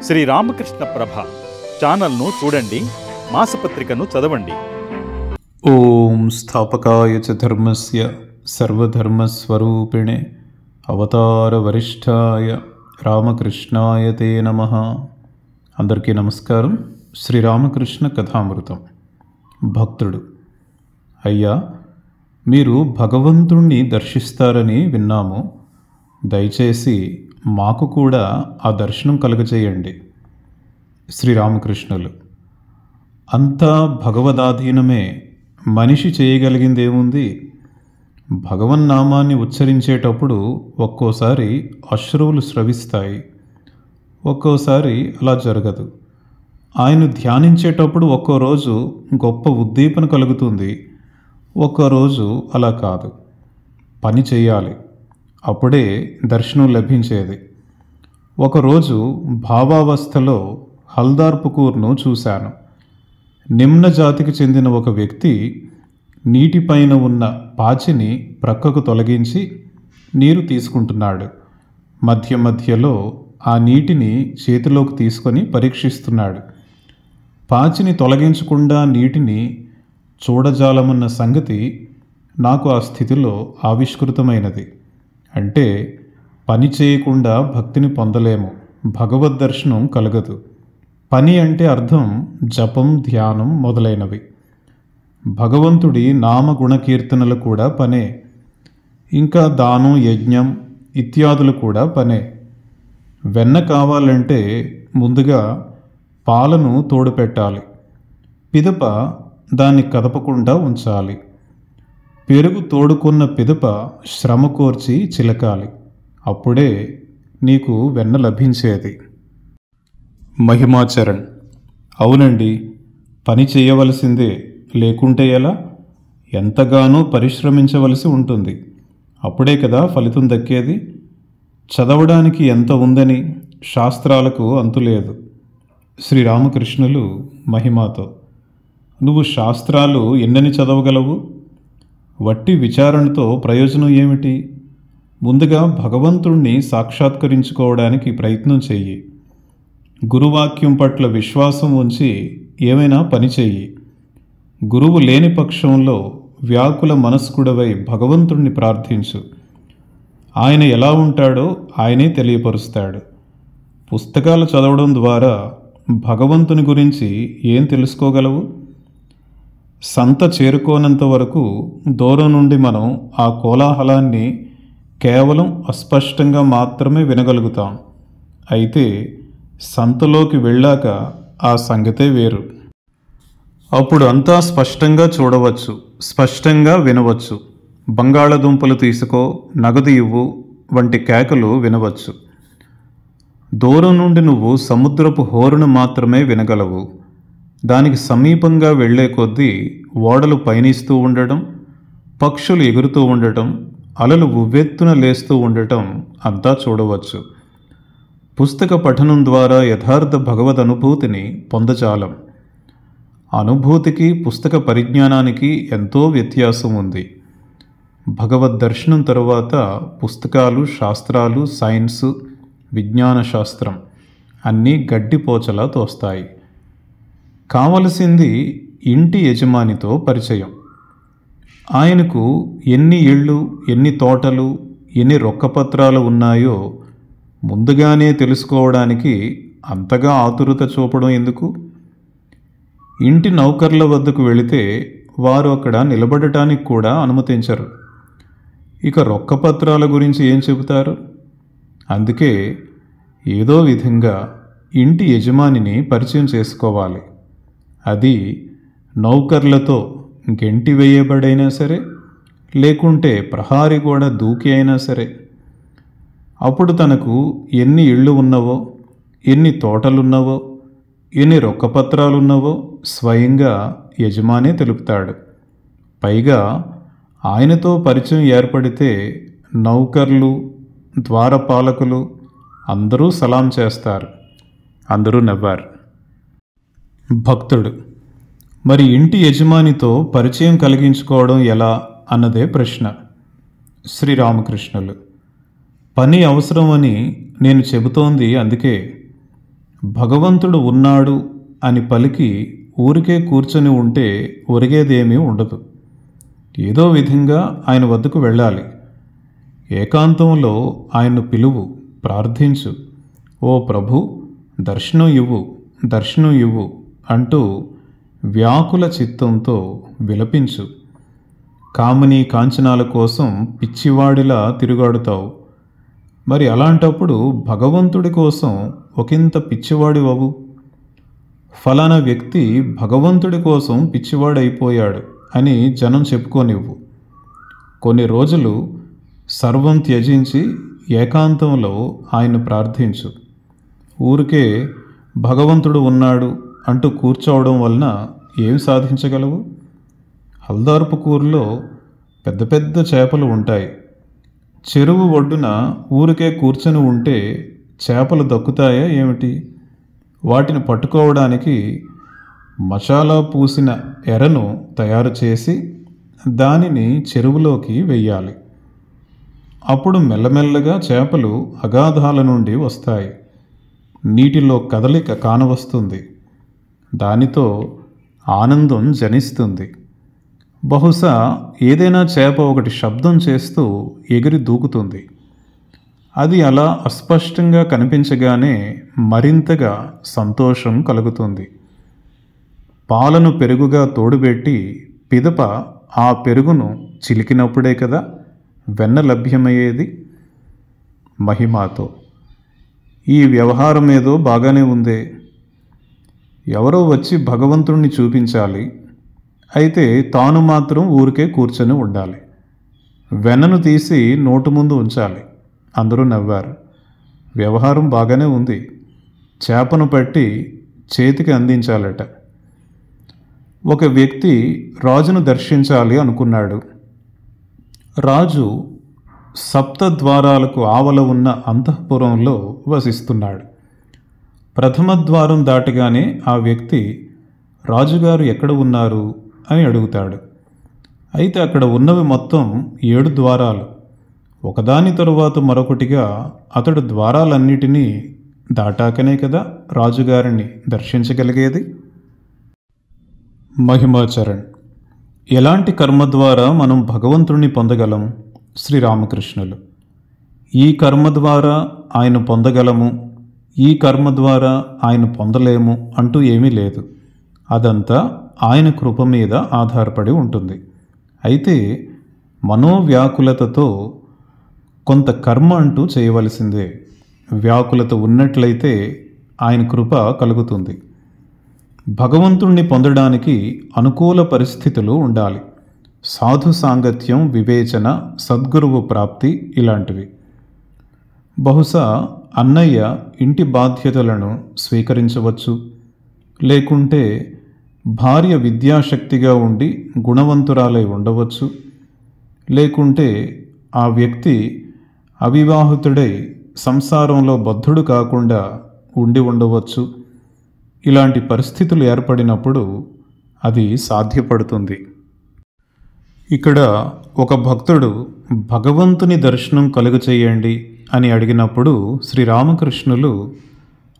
శ్రీ రామకృష్ణ ప్రభ ఛానల్ను చూడండి, మాసపత్రికను చదవండి. ఓం స్థాపకాయ చ ధర్మస్య సర్వధర్మస్వరూపిణే అవతార వరిష్ఠాయ రామకృష్ణాయ తే నమః. అందరికీ నమస్కారం. శ్రీరామకృష్ణ కథామృతం. భక్తుడు: అయ్యా, మీరు భగవంతుణ్ణి దర్శిస్తారని విన్నాము. దయచేసి మాకు కూడా ఆ దర్శనం కలుగజేయండి. శ్రీరామకృష్ణులు: అంతా భగవదాధీనమే. మనిషి చేయగలిగిందేముంది? భగవన్నామాన్ని ఉచ్చరించేటప్పుడు ఒక్కోసారి అశ్రువులు స్రవిస్తాయి, ఒక్కోసారి అలా జరగదు. ఆయన ధ్యానించేటప్పుడు ఒక్కో రోజు గొప్ప ఉద్దీపన కలుగుతుంది, ఒక్కో రోజు అలా కాదు. పని చేయాలి, అప్పుడే దర్శనం లభించేది. ఒకరోజు భావావస్థలో హల్దార్పుకూర్ను చూశాను. నిమ్న జాతికి చెందిన ఒక వ్యక్తి నీటిపైన ఉన్న పాచిని ప్రక్కకు తొలగించి నీరు తీసుకుంటున్నాడు. మధ్య మధ్యలో ఆ నీటిని చేతిలోకి తీసుకొని పరీక్షిస్తున్నాడు. పాచిని తొలగించకుండా నీటిని చూడజాలమన్న సంగతి నాకు ఆ స్థితిలో ఆవిష్కృతమైనది. అంటే పని చేయకుండా భక్తిని పొందలేము, భగవద్ దర్శనం కలగదు. పని అంటే అర్థం జపం, ధ్యానం మొదలైనవి. భగవంతుడి నామగుణకీర్తనలు కూడా పనే. ఇంకా దానం, యజ్ఞం ఇత్యాదులు కూడా పనే. వెన్న కావాలంటే ముందుగా పాలను తోడు పెట్టాలి, పిదప దాన్ని కదపకుండా ఉంచాలి. పెరుగు తోడుకున్న పిదప శ్రమ కోర్చి చిలకాలి, అప్పుడే నీకు వెన్న లభించేది. మహిమాచరణ్: అవునండి, పని చేయవలసిందే, లేకుంటే ఎలా? ఎంతగానో పరిశ్రమించవలసి ఉంటుంది, అప్పుడే కదా ఫలితం దక్కేది. చదవడానికి ఎంత ఉందని శాస్త్రాలకు అంతులేదు. శ్రీరామకృష్ణులు మహిమాతో: నువ్వు శాస్త్రాలు ఎన్నని చదవగలవు? వట్టి విచారణతో ప్రయోజనం ఏమిటి? ముందుగా భగవంతుణ్ణి సాక్షాత్కరించుకోవడానికి ప్రయత్నం చెయ్యి. గురువాక్యం పట్ల విశ్వాసం ఉంచి ఏమైనా పని చెయ్యి. గురువు లేని పక్షంలో వ్యాకుల మనస్కుడవై భగవంతుణ్ణి ప్రార్థించు. ఆయన ఎలా ఉంటాడో ఆయనే తెలియపరుస్తాడు. పుస్తకాలు చదవడం ద్వారా భగవంతుని గురించి ఏం తెలుసుకోగలవు? సంత చేరుకోనంత వరకు దూరం నుండి మనం ఆ కోలాహలాన్ని కేవలం అస్పష్టంగా మాత్రమే వినగలుగుతాం. అయితే సంతలోకి వెళ్ళాక ఆ సంగతే వేరు. అప్పుడు అంతా స్పష్టంగా చూడవచ్చు, స్పష్టంగా వినవచ్చు. బంగాళదుంపలు తీసుకో, నగదు ఇవ్వు వంటి కేకలు వినవచ్చు. దూరం నుండి నువ్వు సముద్రపు హోరును మాత్రమే వినగలవు. దానికి సమీపంగా వెళ్లే కొద్దీ ఓడలు పయనిస్తూ ఉండటం, పక్షులు ఎగురుతూ ఉండటం, అలలు ఉవ్వెత్తున లేస్తూ ఉండటం అంతా చూడవచ్చు. పుస్తక పఠనం ద్వారా యథార్థ భగవద్ అనుభూతిని పొందజాలం. అనుభూతికి పుస్తక పరిజ్ఞానానికి ఎంతో వ్యత్యాసం ఉంది. భగవద్ దర్శనం తరువాత పుస్తకాలు, శాస్త్రాలు, సైన్సు, విజ్ఞాన శాస్త్రం అన్నీ గడ్డిపోచలా తోస్తాయి. కావలసింది ఇంటి యజమానితో పరిచయం. ఆయనకు ఎన్ని ఇళ్ళు, ఎన్ని తోటలు, ఎన్ని రొక్కపత్రాలు ఉన్నాయో ముందుగానే తెలుసుకోవడానికి అంతగా ఆతురత చూపడం ఎందుకు? ఇంటి నౌకర్ల వద్దకు వెళితే వారు అక్కడ నిలబడటానికి కూడా అనుమతించరు. ఇక రొక్కపత్రాల గురించి ఏం చెబుతారు? అందుకే ఏదో విధంగా ఇంటి యజమానిని పరిచయం చేసుకోవాలి. అది నౌకర్లతో గెంటి వేయబడైనా సరే, లేకుంటే ప్రహారీ గోడ దూకి అయినా సరే. అప్పుడు తనకు ఎన్ని ఇళ్ళు ఉన్నవో, ఎన్ని తోటలున్నవో, ఎన్ని రొక్కపత్రాలున్నవో స్వయంగా యజమానే తెలుపుతాడు. పైగా ఆయనతో పరిచయం ఏర్పడితే నౌకర్లు, ద్వారపాలకులు అందరూ సలాం చేస్తారు. అందరూ నవ్వారు. భక్తుడు: మరి ఇంటి యజమానితో పరిచయం కలిగించుకోవడం ఎలా అన్నదే ప్రశ్న. శ్రీరామకృష్ణులు: పని అవసరమని నేను చెబుతోంది అందుకే. భగవంతుడు ఉన్నాడు అని పలికి ఊరికే కూర్చొని ఉంటే ఒరిగేదేమీ ఉండదు. ఏదో విధంగా ఆయన వద్దకు వెళ్ళాలి. ఏకాంతంలో ఆయన్ను పిలువు, ప్రార్థించు. ఓ ప్రభు, దర్శనం ఇవ్వు, దర్శనం ఇవ్వు అంటూ వ్యాకుల చిత్తంతో విలపించు. కామినీ కాంచనాల కోసం పిచ్చివాడిలా తిరుగాడుతావు. మరి అలాంటప్పుడు భగవంతుడి కోసం ఒకంత పిచ్చివాడివవు. ఫలానా వ్యక్తి భగవంతుడి కోసం పిచ్చివాడైపోయాడు అని జనం చెప్పుకోనివ్వు. కొన్ని రోజులు సర్వం త్యజించి ఏకాంతంలో ఆయన్ను ప్రార్థించు. ఊరికే భగవంతుడు ఉన్నాడు అంటూ కూర్చోవడం వలన ఏమి సాధించగలవు? హల్దార్పుకూరులో పెద్ద పెద్ద చేపలు ఉంటాయి. చెరువు ఒడ్డున ఊరికే కూర్చొని ఉంటే చేపలు దక్కుతాయా ఏమిటి? వాటిని పట్టుకోవడానికి మసాలా పూసిన ఎరను తయారు చేసి దానిని చెరువులోకి వెయ్యాలి. అప్పుడు మెల్లమెల్లగా చేపలు అగాధాల నుండి వస్తాయి. నీటిలో కదలిక కానవస్తుంది. దానితో ఆనందం జనిస్తుంది. బహుశా ఏదైనా చేప ఒకటి శబ్దం చేస్తూ ఎగిరి దూకుతుంది. అది అలా అస్పష్టంగా కనిపించగానే మరింతగా సంతోషం కలుగుతుంది. పాలను పెరుగుగా తోడుబెట్టి పిదప ఆ పెరుగును చిలికినప్పుడే కదా వెన్న లభ్యమయ్యేది. మహిమాతో ఈ వ్యవహారం ఏదో బాగానే ఉందే. ఎవరో వచ్చి భగవంతుణ్ణి చూపించాలి. అయితే తాను మాత్రం ఊరికే కూర్చొని ఉండాలి. వెన్నను తీసి నోటు ముందు ఉంచాలి. అందరూ నవ్వారు. వ్యవహారం బాగానే ఉంది. చేపను పట్టి చేతికి అందించాలట. ఒక వ్యక్తి రాజును దర్శించాలి అనుకున్నాడు. రాజు సప్తద్వారాలకు ఆవల ఉన్న అంతఃపురంలో వసిస్తున్నాడు. ప్రథమ ద్వారం దాటగానే ఆ వ్యక్తి రాజుగారు ఎక్కడ ఉన్నారు అని అడుగుతాడు. అయితే అక్కడ ఉన్నవి మొత్తం 7 ద్వారాలు. ఒకదాని తరువాత మరొకటిగా అతడు ద్వారాలన్నిటినీ దాటాకనే కదా రాజుగారిని దర్శించగలిగేది. మహిమాచరణ్. ఎలాంటి కర్మ ద్వారా మనం భగవంతుణ్ణి పొందగలం? శ్రీరామకృష్ణులు. ఈ కర్మ ద్వారా ఆయన పొందగలము, ఈ కర్మ ద్వారా ఆయన పొందలేము అంటూ ఏమీ లేదు. అదంతా ఆయన కృప మీద ఆధారపడి ఉంటుంది. అయితే మనోవ్యాకులతతో కొంత కర్మ అంటూ చేయవలసిందే. వ్యాకులత ఉన్నట్లయితే ఆయన కృప కలుగుతుంది. భగవంతుణ్ణి పొందడానికి అనుకూల పరిస్థితులు ఉండాలి. సాధు సాంగత్యం, వివేచన, సద్గురువు ప్రాప్తి ఇలాంటివి. బహుశా అన్నయ్య ఇంటి బాధ్యతలను స్వీకరించవచ్చు. లేకుంటే భార్య విద్యాశక్తిగా ఉండి గుణవంతురాలై ఉండవచ్చు. లేకుంటే ఆ వ్యక్తి అవివాహితుడై సంసారంలో బద్ధుడు కాకుండా ఉండి ఉండవచ్చు. ఇలాంటి పరిస్థితులు ఏర్పడినప్పుడు అది సాధ్యపడుతుంది. ఇక్కడ ఒక భక్తుడు భగవంతుని దర్శనం కలుగచేయండి అని అడిగినప్పుడు శ్రీరామకృష్ణులు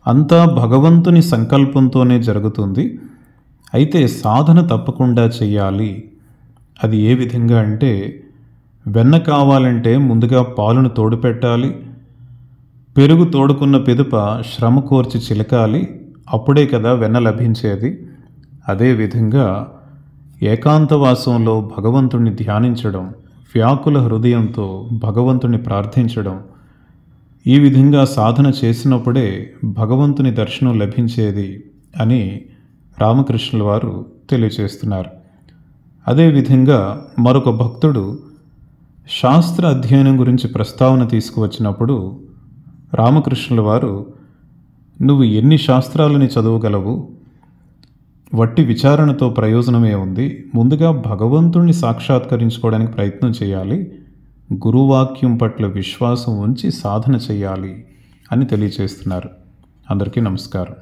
అంతా భగవంతుని సంకల్పంతోనే జరుగుతుంది. అయితే సాధన తప్పకుండా చెయ్యాలి. అది ఏ విధంగా అంటే, వెన్న కావాలంటే ముందుగా పాలును తోడుపెట్టాలి. పెరుగు తోడుకున్న పిదప శ్రమ కోర్చి చిలకాలి. అప్పుడే కదా వెన్న లభించేది. అదేవిధంగా ఏకాంతవాసంలో భగవంతుణ్ణి ధ్యానించడం, వ్యాకుల హృదయంతో భగవంతుని ప్రార్థించడం, ఈ విధంగా సాధన చేసినప్పుడే భగవంతుని దర్శనం లభించేది అని రామకృష్ణుల వారు తెలియచేస్తున్నారు. అదేవిధంగా మరొక భక్తుడు శాస్త్ర అధ్యయనం గురించి ప్రస్తావన తీసుకువచ్చినప్పుడు రామకృష్ణుల వారు, నువ్వు ఎన్ని శాస్త్రాలని చదవగలవు? వట్టి విచారణతో ప్రయోజనమే ఉంది. ముందుగా భగవంతుణ్ణి సాక్షాత్కరించుకోవడానికి ప్రయత్నం చేయాలి. గురువాక్యం పట్ల విశ్వాసం ఉంచి సాధన చేయాలి అని తెలియచేస్తున్నారు. అందరికీ నమస్కారం.